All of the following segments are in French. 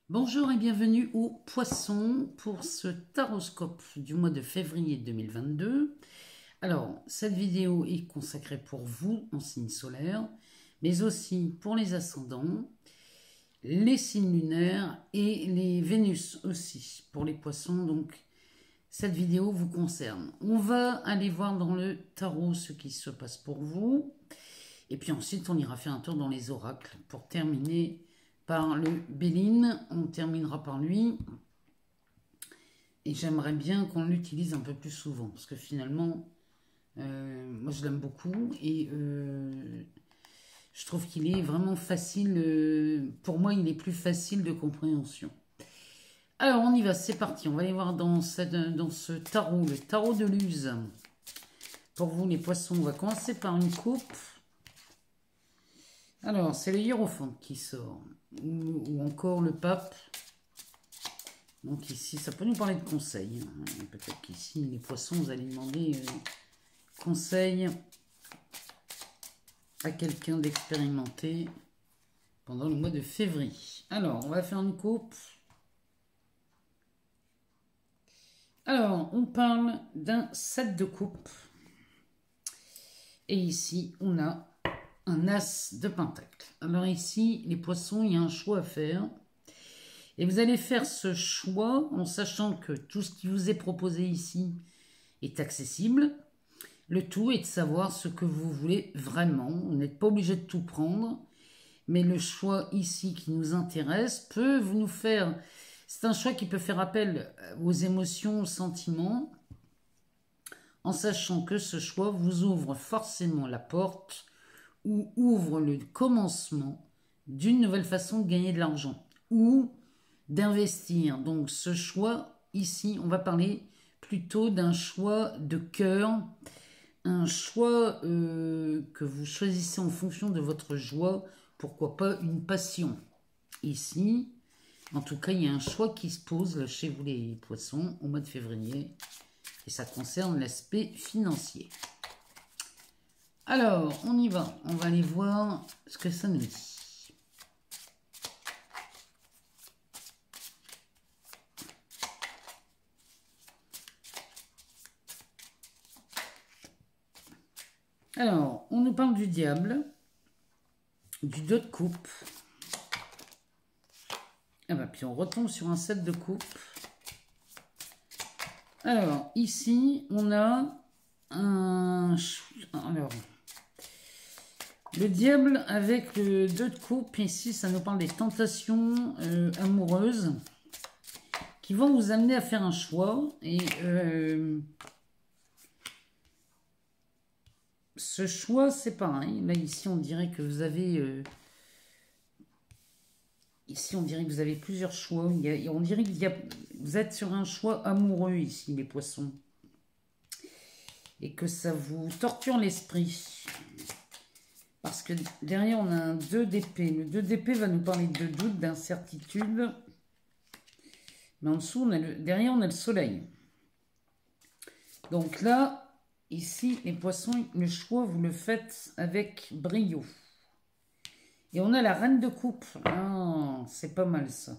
Bonjour et bienvenue au Poisson pour ce taroscope du mois de février 2022. Alors, cette vidéo est consacrée pour vous en signe solaire, mais aussi pour les ascendants, les signes lunaires et les Vénus aussi pour les poissons. Donc, cette vidéo vous concerne. On va aller voir dans le tarot ce qui se passe pour vous. Et puis ensuite, on ira faire un tour dans les oracles pour terminer par le Béline. On terminera par lui. Et j'aimerais bien qu'on l'utilise un peu plus souvent. Parce que finalement, moi je l'aime beaucoup. Et je trouve qu'il est vraiment facile. Pour moi, il est plus facile de compréhension. Alors, on y va, c'est parti. On va aller voir dans ce tarot, le tarot de Luz. Pour vous, les poissons, on va commencer par une coupe. Alors, c'est le hiérophante qui sort, ou encore le pape. Donc ici, ça peut nous parler de conseils. Peut-être qu'ici, les poissons, vous allez demander conseil à quelqu'un d'expérimenté pendant le mois de février. Alors, on va faire une coupe. Alors, on parle d'un 7 de coupe. Et ici, on a un as de pentacle. Alors ici, les poissons, il y a un choix à faire. Et vous allez faire ce choix en sachant que tout ce qui vous est proposé ici est accessible. Le tout est de savoir ce que vous voulez vraiment. Vous n'êtes pas obligé de tout prendre. Mais le choix ici qui nous intéresse peut nous faire... C'est un choix qui peut faire appel aux émotions, aux sentiments, en sachant que ce choix vous ouvre forcément la porte ou ouvre le commencement d'une nouvelle façon de gagner de l'argent ou d'investir. Donc ce choix, ici, on va parler plutôt d'un choix de cœur, un choix que vous choisissez en fonction de votre joie, pourquoi pas une passion. Ici, en tout cas, il y a un choix qui se pose là, chez vous les poissons au mois de février et ça concerne l'aspect financier. Alors, on y va. On va aller voir ce que ça nous dit. Alors, on nous parle du diable, du 2 de coupe. Ah bah, puis on retombe sur un 7 de coupe. Alors, ici, on a un... Alors... Le diable avec le 2 de coupe, ici ça nous parle des tentations amoureuses qui vont vous amener à faire un choix. Et ce choix c'est pareil. Là ici on dirait que vous avez... ici on dirait que vous avez plusieurs choix. On dirait que vous êtes sur un choix amoureux ici les poissons. Et que ça vous torture l'esprit. Parce que derrière, on a un 2 d'épée. Le 2 d'épée va nous parler de doute, d'incertitude. Mais en dessous, derrière, on a le soleil. Donc là, ici, les poissons, le choix, vous le faites avec brio. Et on a la reine de coupe. Ah, c'est pas mal ça.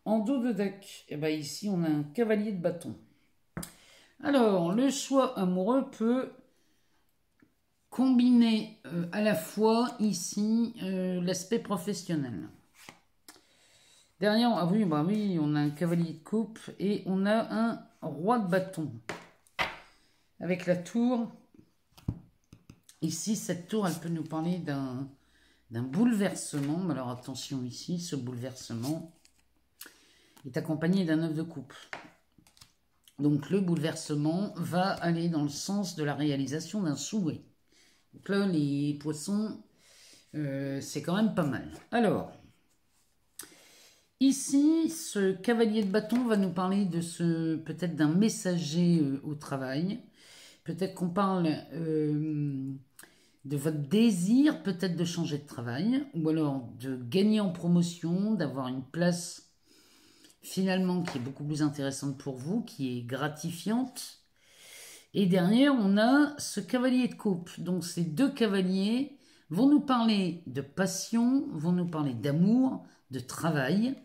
En dos de deck, et ben ici, on a un cavalier de bâton. Alors, le choix amoureux peut... combiner à la fois ici l'aspect professionnel. Derrière, ah oui, bah oui, on a un cavalier de coupe et on a un roi de bâton. Avec la tour, ici, cette tour, elle peut nous parler d'un bouleversement. Alors attention ici, ce bouleversement est accompagné d'un 9 de coupe. Donc le bouleversement va aller dans le sens de la réalisation d'un souhait. Donc là, les poissons, c'est quand même pas mal. Alors, ici, ce cavalier de bâton va nous parler de peut-être d'un messager au travail. Peut-être qu'on parle de votre désir, peut-être de changer de travail, ou alors de gagner en promotion, d'avoir une place finalement qui est beaucoup plus intéressante pour vous, qui est gratifiante. Et derrière, on a ce cavalier de coupe. Donc, ces 2 cavaliers vont nous parler de passion, vont nous parler d'amour, de travail.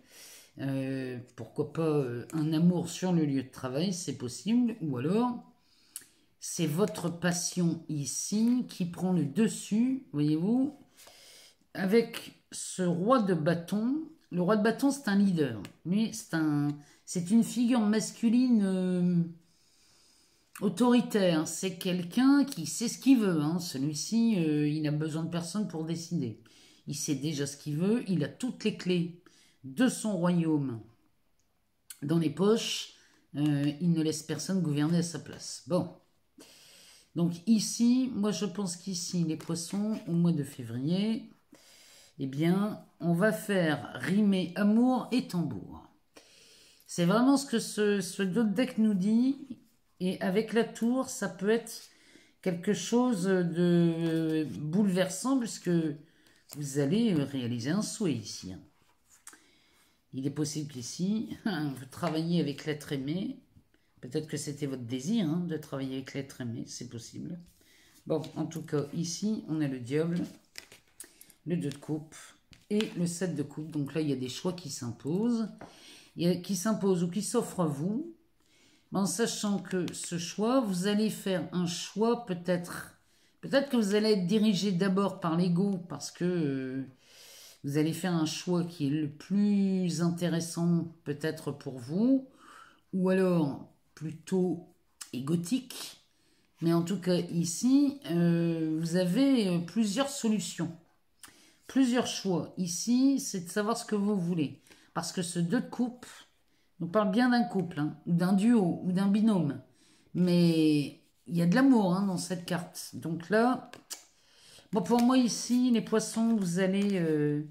Pourquoi pas un amour sur le lieu de travail, c'est possible. Ou alors, c'est votre passion ici qui prend le dessus, voyez-vous, avec ce roi de bâton. Le roi de bâton, c'est un leader. Lui, c'est une figure masculine autoritaire. C'est quelqu'un qui sait ce qu'il veut. Hein. Celui-ci, il n'a besoin de personne pour décider. Il sait déjà ce qu'il veut. Il a toutes les clés de son royaume dans les poches. Il ne laisse personne gouverner à sa place. Bon. Donc ici, moi je pense qu'ici, les poissons, au mois de février, eh bien, on va faire rimer amour et tambour. C'est vraiment ce que ce deck nous dit. Et avec la tour, ça peut être quelque chose de bouleversant puisque vous allez réaliser un souhait ici. Il est possible qu'ici, vous travaillez avec l'être aimé. Peut-être que c'était votre désir de travailler avec l'être aimé, c'est possible. Bon, en tout cas, ici, on a le diable, le 2 de coupe et le 7 de coupe. Donc là, il y a des choix qui s'imposent. Qui s'imposent ou qui s'offrent à vous. En sachant que ce choix, vous allez faire un choix peut-être que vous allez être dirigé d'abord par l'ego parce que vous allez faire un choix qui est le plus intéressant peut-être pour vous ou alors plutôt égotique. Mais en tout cas ici, vous avez plusieurs solutions, plusieurs choix. Ici, c'est de savoir ce que vous voulez. Parce que ce 2 de coupe, on parle bien d'un couple, ou d'un duo, ou d'un binôme. Mais il y a de l'amour dans cette carte. Donc là, bon, pour moi ici, les poissons, vous allez...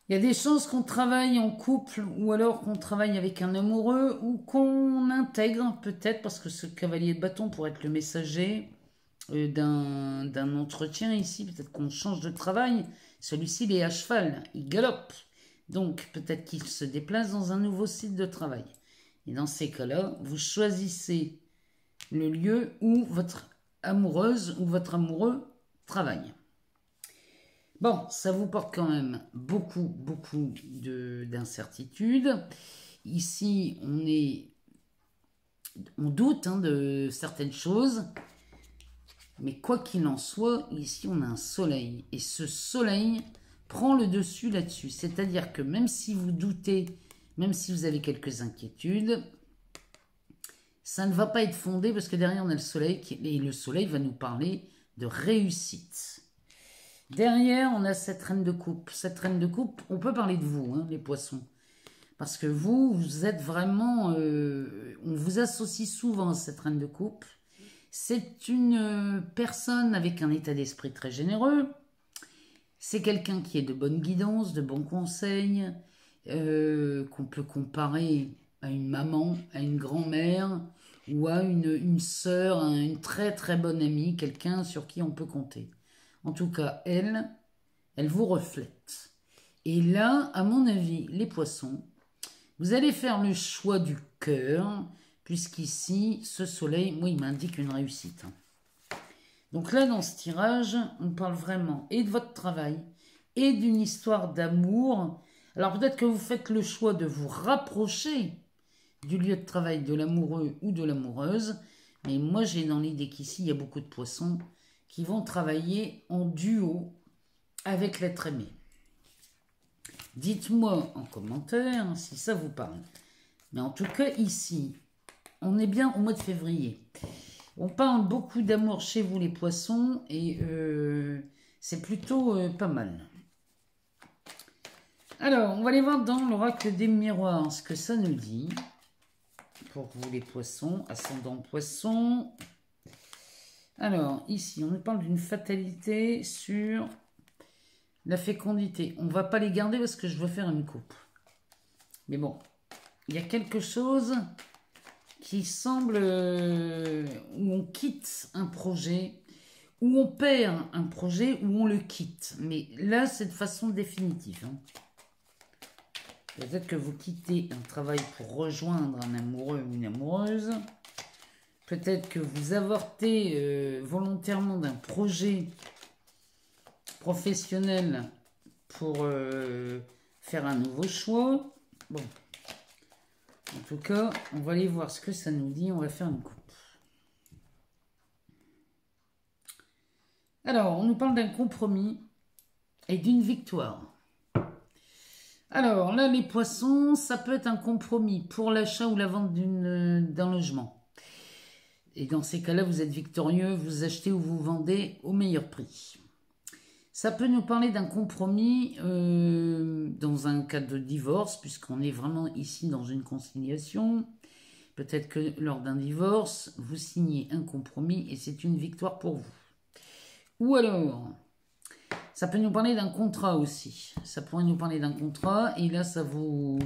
il y a des chances qu'on travaille en couple, ou alors qu'on travaille avec un amoureux, ou qu'on intègre peut-être, parce que ce cavalier de bâton pourrait être le messager d'un entretien ici. Peut-être qu'on change de travail. Celui-ci, il est à cheval, il galope. Donc, peut-être qu'il se déplace dans un nouveau site de travail. Et dans ces cas-là, vous choisissez le lieu où votre amoureuse ou votre amoureux travaille. Bon, ça vous porte quand même beaucoup d'incertitudes. Ici, on doute de certaines choses. Mais quoi qu'il en soit, ici, on a un soleil. Et ce soleil prend le dessus là-dessus. C'est-à-dire que même si vous doutez, même si vous avez quelques inquiétudes, ça ne va pas être fondé parce que derrière on a le soleil et le soleil va nous parler de réussite. Derrière, on a cette reine de coupe. Cette reine de coupe, on peut parler de vous, les poissons. Parce que vous êtes vraiment... on vous associe souvent à cette reine de coupe. C'est une personne avec un état d'esprit très généreux. C'est quelqu'un qui est de bonne guidance, de bons conseils, qu'on peut comparer à une maman, à une grand-mère ou à une sœur, une très très bonne amie, quelqu'un sur qui on peut compter. En tout cas, elle vous reflète. Et là, à mon avis, les poissons, vous allez faire le choix du cœur, puisqu'ici, ce soleil, moi, il m'indique une réussite. Donc là, dans ce tirage, on parle vraiment et de votre travail et d'une histoire d'amour. Alors peut-être que vous faites le choix de vous rapprocher du lieu de travail de l'amoureux ou de l'amoureuse. Mais moi, j'ai dans l'idée qu'ici, il y a beaucoup de poissons qui vont travailler en duo avec l'être aimé. Dites-moi en commentaire si ça vous parle. Mais en tout cas, ici, on est bien au mois de février. On parle beaucoup d'amour chez vous les poissons et c'est plutôt pas mal. Alors, on va aller voir dans l'oracle des miroirs ce que ça nous dit. Pour vous les poissons, ascendant poisson. Alors, ici, on nous parle d'une fatalité sur la fécondité. On ne va pas les garder parce que je veux faire une coupe. Mais bon, il y a quelque chose qui semble où on quitte un projet, où on perd un projet, où on le quitte. Mais là, c'est de façon définitive. Peut-être que vous quittez un travail pour rejoindre un amoureux ou une amoureuse. Peut-être que vous avortez volontairement d'un projet professionnel pour faire un nouveau choix. Bon. En tout cas, on va aller voir ce que ça nous dit. On va faire une coupe. Alors, on nous parle d'un compromis et d'une victoire. Alors, là, les poissons, ça peut être un compromis pour l'achat ou la vente d'un logement. Et dans ces cas-là, vous êtes victorieux, vous achetez ou vous vendez au meilleur prix. Ça peut nous parler d'un compromis dans un cas de divorce, puisqu'on est vraiment ici dans une conciliation. Peut-être que lors d'un divorce, vous signez un compromis et c'est une victoire pour vous. Ou alors, ça peut nous parler d'un contrat aussi. Ça pourrait nous parler d'un contrat et là, ça vous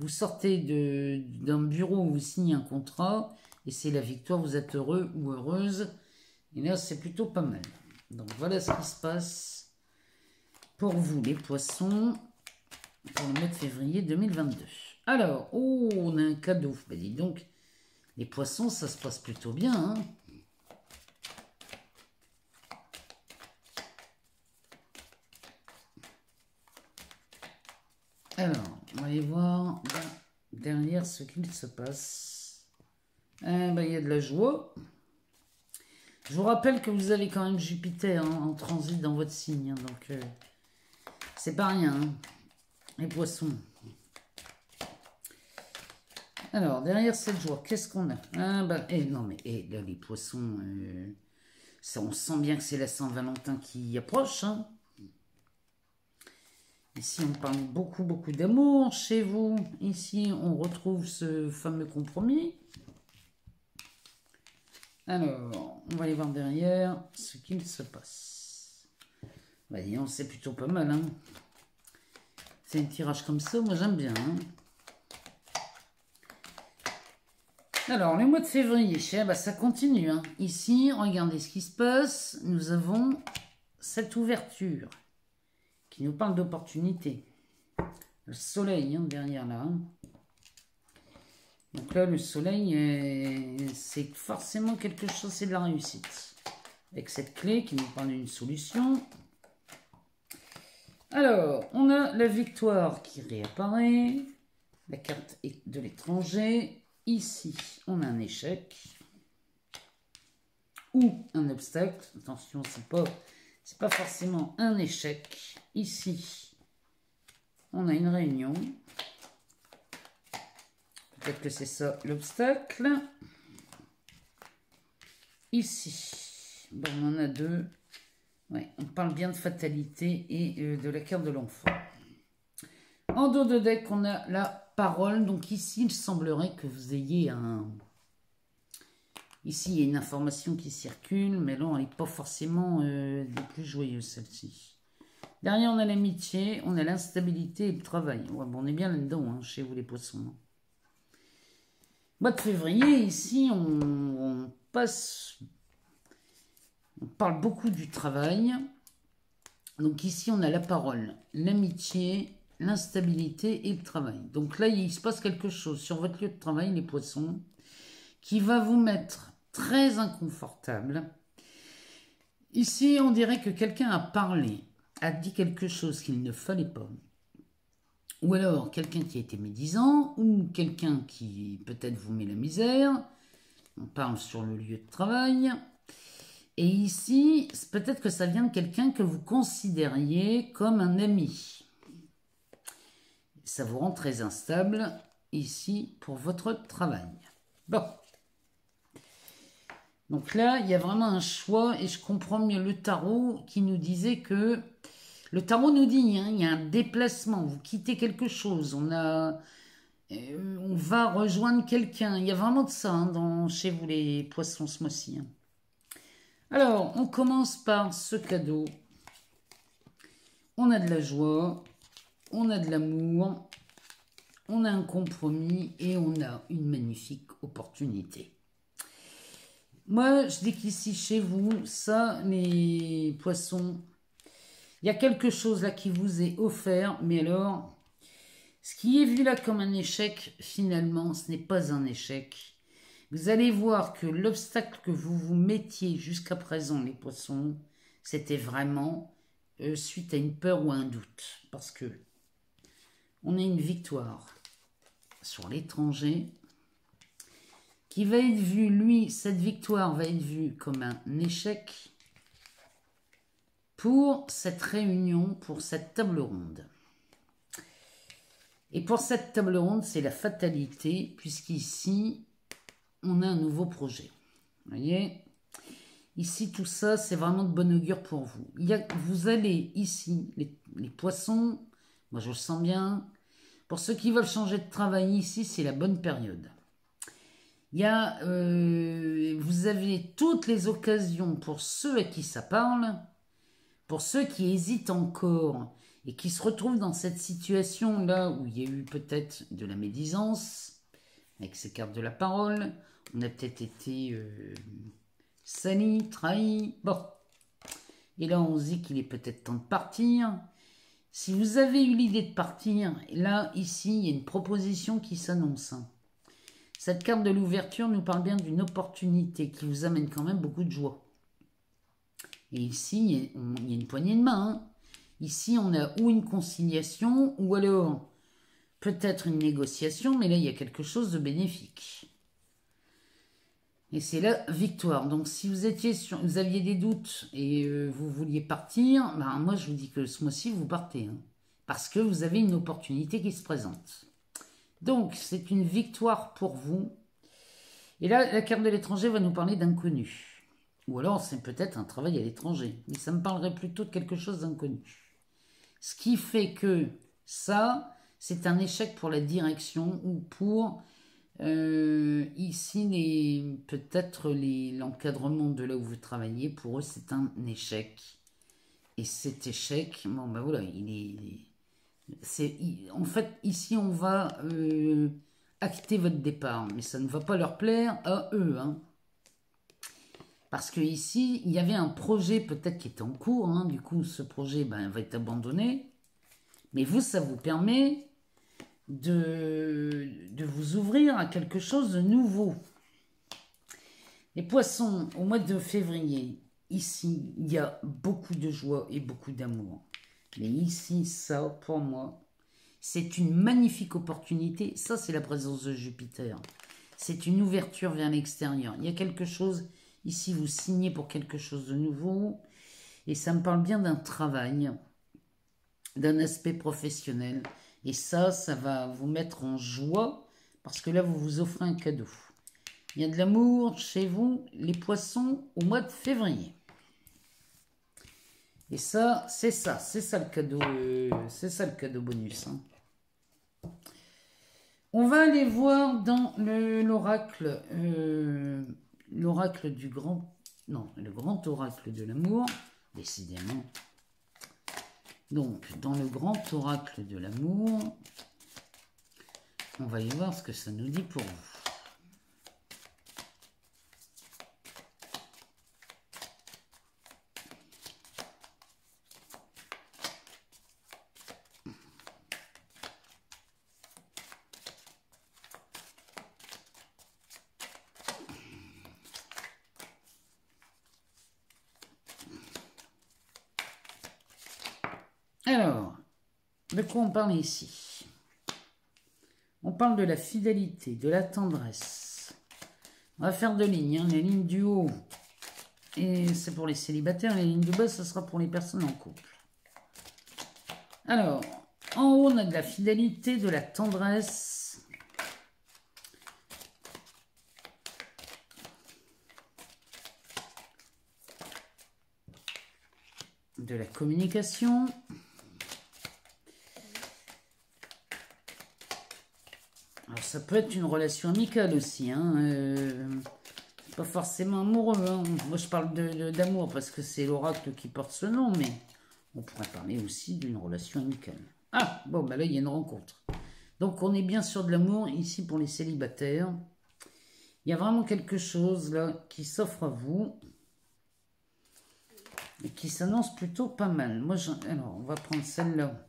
sortez d'un bureau où vous signez un contrat et c'est la victoire, vous êtes heureux ou heureuse. Et là, c'est plutôt pas mal. Donc voilà ce qui se passe pour vous, les poissons, pour le mois de février 2022. Alors, oh, on a un cadeau. Bah, dis donc, les poissons, ça se passe plutôt bien, hein. Alors, on va aller voir derrière ce qu'il se passe. Il y a de la joie. Je vous rappelle que vous avez quand même Jupiter en transit dans votre signe. Donc, c'est pas rien, hein, les poissons. Alors, derrière cette joie, qu'est-ce qu'on a? Non, mais là, les poissons, ça, on sent bien que c'est la Saint-Valentin qui approche, hein. Ici, on parle beaucoup, beaucoup d'amour chez vous. Ici, on retrouve ce fameux compromis. Alors, on va aller voir derrière ce qu'il se passe. Voyons, c'est plutôt pas mal, hein. C'est un tirage comme ça, moi j'aime bien, hein. Alors, le mois de février, ça continue, hein. Ici, regardez ce qui se passe. Nous avons cette ouverture qui nous parle d'opportunité. Le soleil, hein, derrière là. Donc là, le soleil, c'est forcément quelque chose, c'est de la réussite. Avec cette clé qui nous parle d'une solution. Alors, on a la victoire qui réapparaît. La carte de l'étranger. Ici, on a un échec. Ou un obstacle. Attention, c'est pas forcément un échec. Ici, on a une réunion. Peut-être que c'est ça l'obstacle. Ici, bon, on en a deux. Ouais, on parle bien de fatalité et de la carte de l'enfant. En dos de deck, on a la parole. Donc ici, il semblerait que vous ayez un... Ici, il y a une information qui circule, mais là, elle n'est pas forcément des plus joyeuses, celle-ci. Derrière, on a l'amitié, on a l'instabilité et le travail. Ouais, bon, on est bien là-dedans, hein, chez vous, les poissons. Mois de février, ici, on parle beaucoup du travail. Donc ici, on a la parole, l'amitié, l'instabilité et le travail. Donc là, il se passe quelque chose sur votre lieu de travail, les poissons, qui va vous mettre très inconfortable. Ici, on dirait que quelqu'un a parlé, a dit quelque chose qu'il ne fallait pas. Ou alors quelqu'un qui a été médisant, ou quelqu'un qui peut-être vous met la misère. On parle sur le lieu de travail. Et ici, peut-être que ça vient de quelqu'un que vous considériez comme un ami. Ça vous rend très instable ici pour votre travail. Bon. Donc là, il y a vraiment un choix et je comprends mieux le tarot qui nous disait que... Le tarot nous dit, hein, il y a un déplacement, vous quittez quelque chose, on va rejoindre quelqu'un. Il y a vraiment de ça, hein, chez vous les poissons ce mois-ci. Hein. Alors, on commence par ce cadeau. On a de la joie, on a de l'amour, on a un compromis et on a une magnifique opportunité. Moi, je dis qu'ici, chez vous, ça, les poissons... Il y a quelque chose là qui vous est offert, mais alors, ce qui est vu là comme un échec, finalement, ce n'est pas un échec. Vous allez voir que l'obstacle que vous vous mettiez jusqu'à présent, les poissons, c'était vraiment suite à une peur ou à un doute. Parce que on a une victoire. sur l'étranger, qui va être vu, lui, cette victoire va être vue comme un échec pour cette réunion, pour cette table ronde. Et pour cette table ronde, c'est la fatalité, puisqu'ici, on a un nouveau projet. Vous voyez ? Ici, tout ça, c'est vraiment de bon augure pour vous. Vous allez ici, les poissons, moi je le sens bien. Pour ceux qui veulent changer de travail ici, c'est la bonne période. Vous avez toutes les occasions pour ceux à qui ça parle, pour ceux qui hésitent encore et qui se retrouvent dans cette situation-là où il y a eu peut-être de la médisance, avec ces cartes de la parole, on a peut-être été sali, trahi, bon. Et là, on se dit qu'il est peut-être temps de partir. Si vous avez eu l'idée de partir, là, ici, il y a une proposition qui s'annonce. Cette carte de l'ouverture nous parle bien d'une opportunité qui vous amène quand même beaucoup de joie. Et ici, il y a une poignée de main. Ici, on a ou une conciliation, ou alors peut-être une négociation, mais là, il y a quelque chose de bénéfique. Et c'est la victoire. Donc, si vous aviez des doutes et vous vouliez partir, ben, moi, je vous dis que ce mois-ci, vous partez. Parce que vous avez une opportunité qui se présente. Donc, c'est une victoire pour vous. Et là, la carte de l'étranger va nous parler d'inconnu. Ou alors, c'est peut-être un travail à l'étranger. Mais ça me parlerait plutôt de quelque chose d'inconnu. Ce qui fait que ça, c'est un échec pour la direction ou pour, ici, peut-être l'encadrement de là où vous travaillez. Pour eux, c'est un échec. Et cet échec, bon, ben voilà, en fait, ici, on va acter votre départ. Mais ça ne va pas leur plaire à eux, Parce que ici, il y avait un projet peut-être qui était en cours. Du coup, ce projet va être abandonné. Mais vous, ça vous permet de vous ouvrir à quelque chose de nouveau. Les poissons, au mois de février, ici, il y a beaucoup de joie et beaucoup d'amour. Mais ici, ça, pour moi, c'est une magnifique opportunité. Ça, c'est la présence de Jupiter. C'est une ouverture vers l'extérieur. Il y a quelque chose... Ici, vous signez pour quelque chose de nouveau. Et ça me parle bien d'un travail, d'un aspect professionnel. Et ça va vous mettre en joie parce que là, vous vous offrez un cadeau. Il y a de l'amour chez vous, les poissons, au mois de février. Et ça, c'est ça le cadeau, c'est ça le cadeau bonus. On va aller voir dans l'oracle. L'oracle du grand... Non, le grand oracle de l'amour, décidément. Donc, dans le grand oracle de l'amour, on va y voir ce que ça nous dit pour vous. Alors, de quoi on parle ici? On parle de la fidélité, de la tendresse. On va faire deux lignes. Les lignes du haut, et c'est pour les célibataires. Les lignes du bas, ce sera pour les personnes en couple. Alors, en haut, on a de la fidélité, de la tendresse. De la communication. Alors ça peut être une relation amicale aussi, pas forcément amoureux. Moi je parle d'amour parce que c'est l'oracle qui porte ce nom, mais on pourrait parler aussi d'une relation amicale. Ah, bon, bah là il y a une rencontre. Donc on est bien sûr de l'amour ici pour les célibataires. Il y a vraiment quelque chose là qui s'offre à vous et qui s'annonce plutôt pas mal. Alors on va prendre celle-là.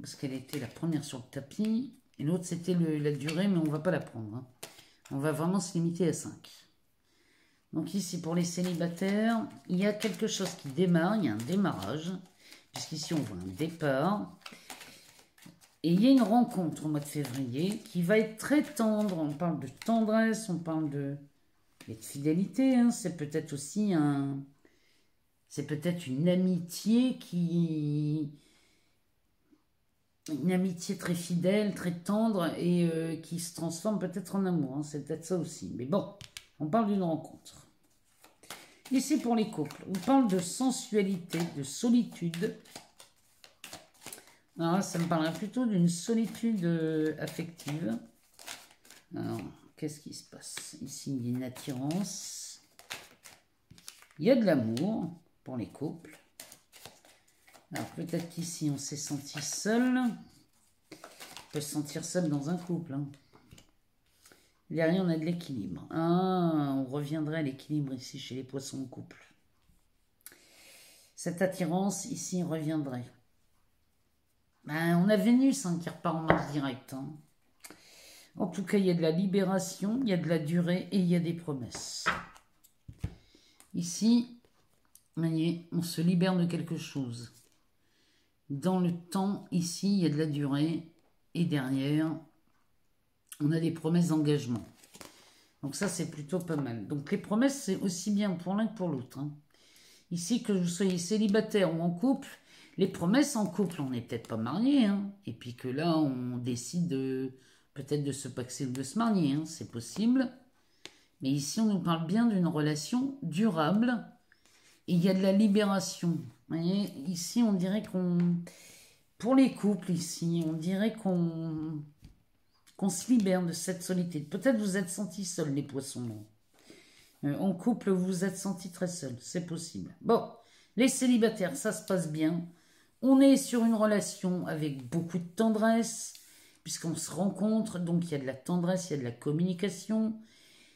Parce qu'elle était la première sur le tapis. Et l'autre, c'était la durée, mais on ne va pas la prendre. On va vraiment se limiter à 5. Donc ici, pour les célibataires, il y a quelque chose qui démarre. Il y a un démarrage. Puisqu'ici, on voit un départ. Et il y a une rencontre au mois de février qui va être très tendre. On parle de tendresse, on parle de fidélité. Hein. C'est peut-être aussi c'est peut-être une amitié une amitié très fidèle, très tendre et qui se transforme peut-être en amour. Hein. C'est peut-être ça aussi. Mais bon, on parle d'une rencontre. Ici pour les couples, on parle de sensualité, de solitude. Alors là, ça me parlerait plutôt d'une solitude affective. Alors, qu'est-ce qui se passe? Ici, il y a une attirance. Il y a de l'amour pour les couples. Alors, peut-être qu'ici, on s'est senti seul. On peut se sentir seul dans un couple. Hein. Derrière, on a de l'équilibre. Ah, on reviendrait à l'équilibre ici chez les poissons en couple. Cette attirance, ici, reviendrait. Ben, on a Vénus hein, qui repart en marche directe. Hein. En tout cas, il y a de la libération, il y a de la durée et il y a des promesses. Ici, vous voyez, on se libère de quelque chose. Dans le temps, ici, il y a de la durée et derrière, on a des promesses d'engagement. Donc ça, c'est plutôt pas mal. Donc les promesses, c'est aussi bien pour l'un que pour l'autre. Hein. Ici, que vous soyez célibataire ou en couple, les promesses en couple, on n'est peut-être pas marié. Hein. Et puis que là, on décide peut-être de se paxer ou de se marier. Hein. C'est possible. Mais ici, on nous parle bien d'une relation durable. Et il y a de la libération. Vous voyez, ici, on dirait pour les couples, ici, on dirait qu'on se libère de cette solitude. Peut-être vous êtes sentis seuls, les poissons. En couple, vous vous êtes sentis très seuls. C'est possible. Bon, les célibataires, ça se passe bien. On est sur une relation avec beaucoup de tendresse, puisqu'on se rencontre. Donc, il y a de la tendresse, il y a de la communication.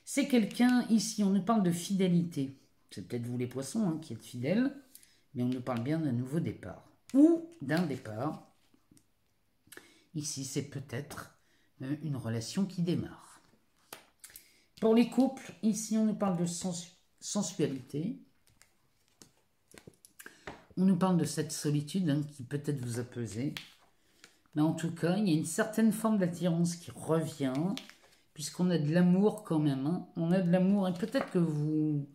C'est quelqu'un, ici, on nous parle de fidélité. C'est peut-être vous, les poissons, hein, qui êtes fidèles. Mais on nous parle bien d'un nouveau départ. Ou d'un départ. Ici, c'est peut-être une relation qui démarre. Pour les couples, ici, on nous parle de sensualité. On nous parle de cette solitude hein, qui peut-être vous a pesé. Mais en tout cas, il y a une certaine forme d'attirance qui revient, puisqu'on a de l'amour quand même. Hein. On a de l'amour et peut-être que vous...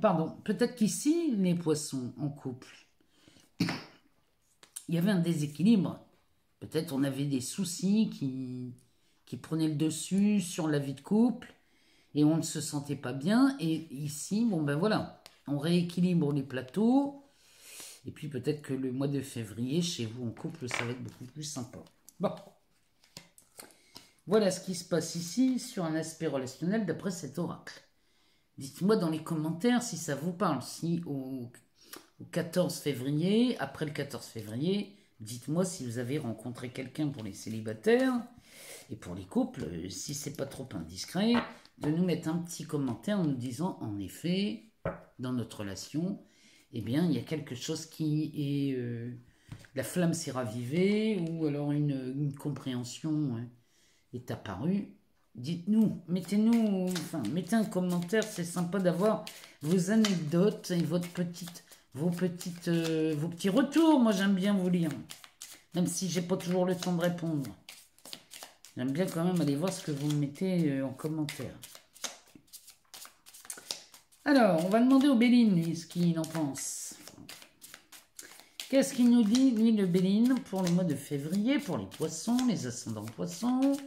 Pardon, peut-être qu'ici, les poissons en couple, il y avait un déséquilibre. Peut-être on avait des soucis qui prenaient le dessus sur la vie de couple et on ne se sentait pas bien. Et ici, bon ben voilà, on rééquilibre les plateaux. Et puis peut-être que le mois de février, chez vous en couple, ça va être beaucoup plus sympa. Bon. Voilà ce qui se passe ici sur un aspect relationnel d'après cet oracle. Dites-moi dans les commentaires si ça vous parle. Si au 14 février, après le 14 février, dites-moi si vous avez rencontré quelqu'un pour les célibataires et pour les couples, si c'est pas trop indiscret, de nous mettre un petit commentaire en nous disant en effet, dans notre relation, eh bien, il y a quelque chose qui est... la flamme s'est ravivée ou alors une compréhension est apparue. Dites-nous, mettez un commentaire, c'est sympa d'avoir vos anecdotes et vos petits retours. Moi, j'aime bien vous lire, même si j'ai pas toujours le temps de répondre. J'aime bien quand même aller voir ce que vous mettez en commentaire. Alors, on va demander au Béline ce qu'il en pense. Qu'est-ce qu'il nous dit, lui, le Béline, pour le mois de février, pour les poissons, les ascendants poissons,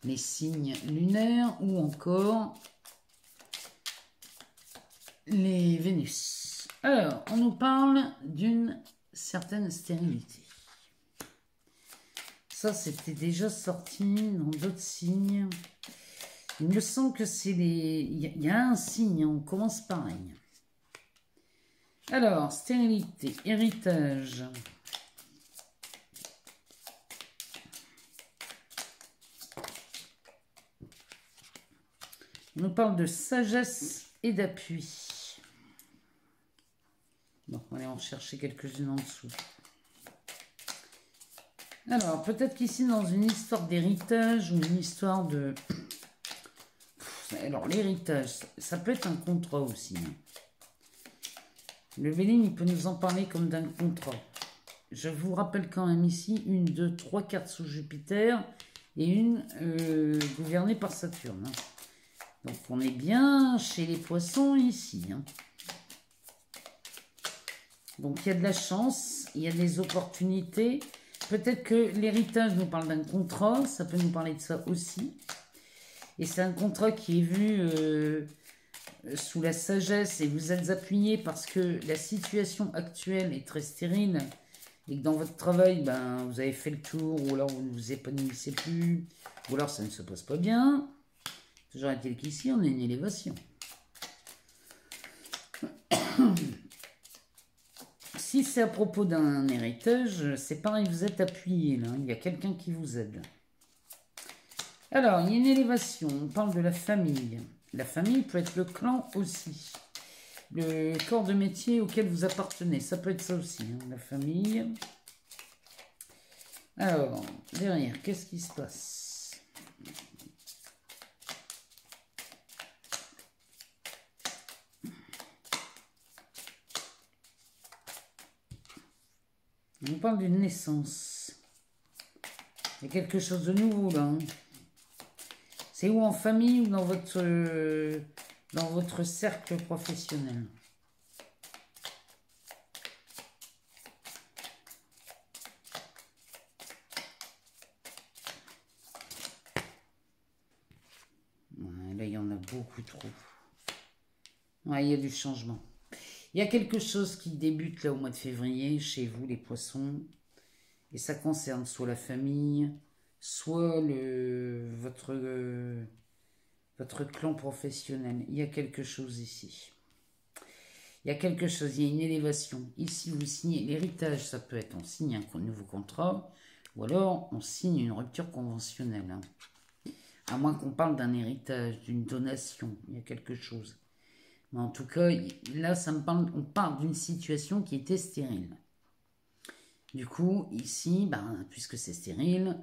les signes lunaires ou encore les Vénus. Alors, on nous parle d'une certaine stérilité. Ça, c'était déjà sorti dans d'autres signes. Il me semble que c'est les... Il y a un signe, on commence pareil. Alors, stérilité, héritage. On nous parle de sagesse et d'appui. Bon, allez, on va chercher quelques-unes en dessous. Alors, peut-être qu'ici, dans une histoire d'héritage ou une histoire de... Alors, l'héritage, ça peut être un contrat aussi. Le Béline, il peut nous en parler comme d'un contrat. je vous rappelle quand même ici, 1, 2, 3 cartes sous Jupiter et une gouvernée par Saturne. Hein. Donc on est bien chez les poissons ici. Hein. Donc il y a de la chance, il y a des opportunités. Peut-être que l'héritage nous parle d'un contrat, ça peut nous parler de ça aussi. Et c'est un contrat qui est vu sous la sagesse et vous êtes appuyé parce que la situation actuelle est très stérile et que dans votre travail, ben, vous avez fait le tour ou alors vous ne vous épanouissez plus ou alors ça ne se passe pas bien. Toujours est-il qu'ici, on a une élévation. Si c'est à propos d'un héritage, c'est pareil, vous êtes appuyé là, il y a quelqu'un qui vous aide. Alors, il y a une élévation, on parle de la famille. La famille peut être le clan aussi. Le corps de métier auquel vous appartenez, ça peut être ça aussi, hein, la famille. Alors, derrière, qu'est-ce qui se passe? On parle d'une naissance. Il y a quelque chose de nouveau là. Hein. C'est où en famille ou dans votre cercle professionnel? Ouais, là, il y en a beaucoup trop. Ouais, il y a du changement. Il y a quelque chose qui débute là au mois de février chez vous, les poissons. Et ça concerne soit la famille, soit votre clan professionnel. Il y a quelque chose ici. Il y a quelque chose, il y a une élévation. Ici, vous signez l'héritage, ça peut être on signe un nouveau contrat, ou alors on signe une rupture conventionnelle. Hein. À moins qu'on parle d'un héritage, d'une donation, il y a quelque chose. Mais en tout cas, là, on parle d'une situation qui était stérile. Du coup, ici, ben, puisque c'est stérile,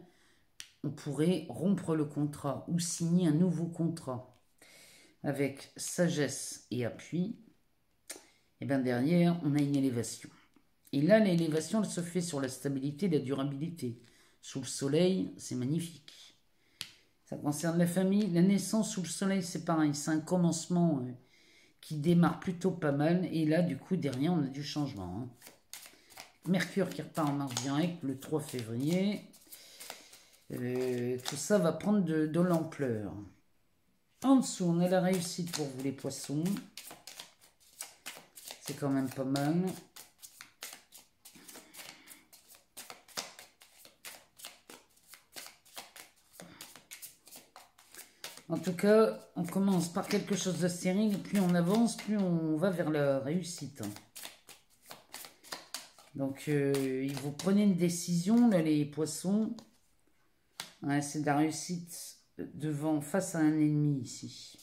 on pourrait rompre le contrat ou signer un nouveau contrat avec sagesse et appui. Et bien derrière, on a une élévation. Et là, l'élévation, elle se fait sur la stabilité et la durabilité. Sous le soleil, c'est magnifique. Ça concerne la famille. La naissance sous le soleil, c'est pareil. C'est un commencement qui démarre plutôt pas mal. Et là, du coup, derrière, on a du changement. Hein. Mercure qui repart en marche directe le 3 février. Tout ça va prendre de l'ampleur. En dessous, on a la réussite pour vous les poissons. C'est quand même pas mal. En tout cas, on commence par quelque chose de stérile. Plus on avance, plus on va vers la réussite. Donc, vous prenez une décision, là, les poissons. Ouais, c'est de la réussite face à un ennemi, ici.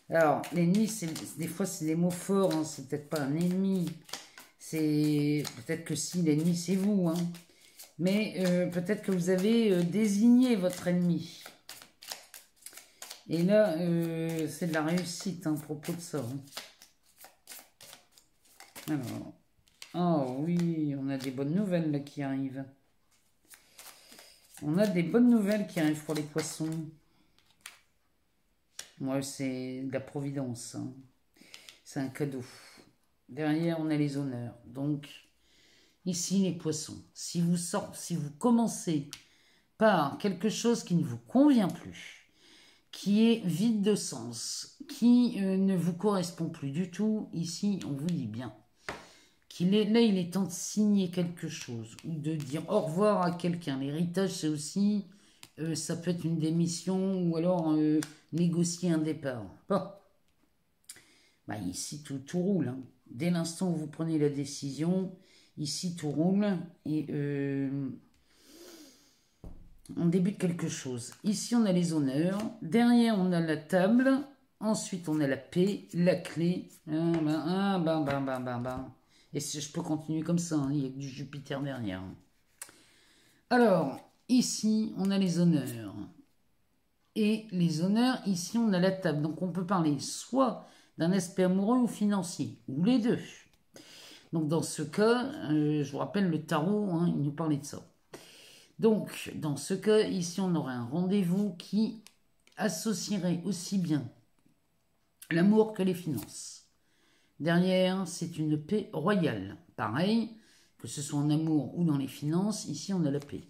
Alors, l'ennemi, des fois, c'est des mots forts. Hein, c'est peut-être pas un ennemi. C'est peut-être que si, l'ennemi, c'est vous. Hein. Mais peut-être que vous avez désigné votre ennemi. Et là, c'est de la réussite hein, à propos de ça. Hein. Alors... Oh oui, on a des bonnes nouvelles là qui arrivent. On a des bonnes nouvelles qui arrivent pour les poissons. Ouais, c'est de la providence. Hein. C'est un cadeau. Derrière, on a les honneurs. Donc, ici, les poissons. Si vous commencez par quelque chose qui ne vous convient plus, qui est vide de sens, qui ne vous correspond plus du tout, ici, on vous dit bien. Là, il est temps de signer quelque chose ou de dire au revoir à quelqu'un. L'héritage, c'est aussi, ça peut être une démission ou alors négocier un départ. Bon. Bah, ici, tout roule. Hein. Dès l'instant où vous prenez la décision, ici, tout roule et on débute quelque chose. Ici, on a les honneurs. Derrière, on a la table. Ensuite, on a la paix, la clé. Et je peux continuer comme ça, hein, il y a du Jupiter derrière. Alors, ici, on a les honneurs. Et les honneurs, ici, on a la table. Donc, on peut parler soit d'un aspect amoureux ou financier, ou les deux. Donc dans ce cas, je vous rappelle le tarot, hein, il nous parlait de ça. Donc dans ce cas, ici on aurait un rendez-vous qui associerait aussi bien l'amour que les finances. Derrière, c'est une paix royale. Pareil, que ce soit en amour ou dans les finances, ici on a la paix.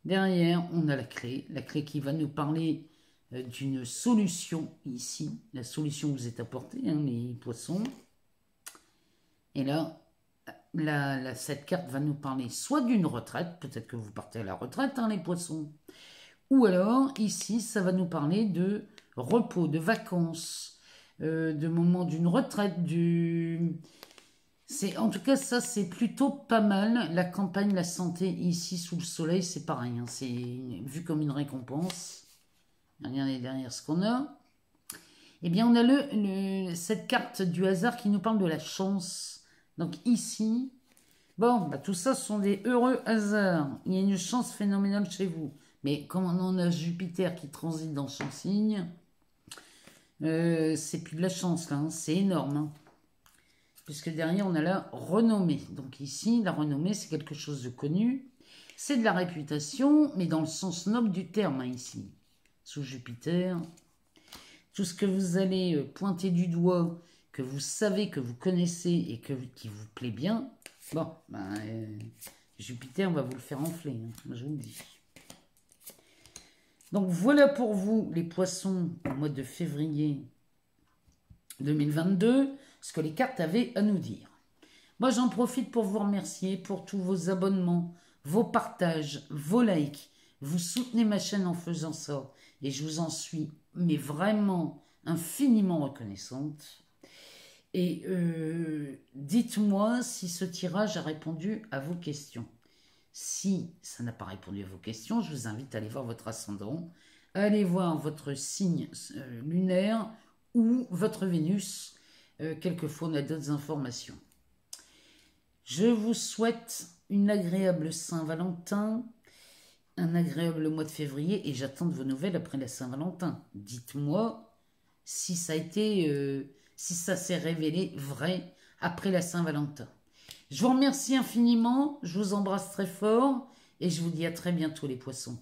Derrière, on a la clé qui va nous parler d'une solution ici, la solution vous est apportée, hein, les poissons. Et là, cette carte va nous parler soit d'une retraite, peut-être que vous partez à la retraite, hein, les poissons, ou alors, ici, ça va nous parler de repos, de vacances, de moments d'une retraite, en tout cas, ça, c'est plutôt pas mal. La campagne, la santé, ici, sous le soleil, c'est pareil. Hein, c'est vu comme une récompense. Regardez derrière ce qu'on a. Eh bien, on a cette carte du hasard qui nous parle de la chance. Donc ici, bon, bah, tout ça, ce sont des heureux hasards. Il y a une chance phénoménale chez vous. Mais quand on a Jupiter qui transite dans son signe, c'est plus de la chance, là. Hein, c'est énorme. Hein. Puisque derrière, on a la renommée. Donc ici, la renommée, c'est quelque chose de connu. C'est de la réputation, mais dans le sens noble du terme, hein, ici. Sous Jupiter. Tout ce que vous allez pointer du doigt, que vous savez, que vous connaissez et qui vous plaît bien, bon, ben, Jupiter va vous le faire enfler, hein, je vous le dis. Donc voilà pour vous, les poissons, au mois de février 2022, ce que les cartes avaient à nous dire. Moi, j'en profite pour vous remercier pour tous vos abonnements, vos partages, vos likes. Vous soutenez ma chaîne en faisant ça et je vous en suis, mais vraiment infiniment reconnaissante. Et dites-moi si ce tirage a répondu à vos questions. Si ça n'a pas répondu à vos questions, je vous invite à aller voir votre ascendant, à aller voir votre signe lunaire ou votre Vénus. Quelquefois, on a d'autres informations. Je vous souhaite une agréable Saint-Valentin, un agréable mois de février et j'attends de vos nouvelles après la Saint-Valentin. Dites-moi si ça a été, si ça s'est révélé vrai après la Saint-Valentin. Je vous remercie infiniment, je vous embrasse très fort et je vous dis à très bientôt les poissons.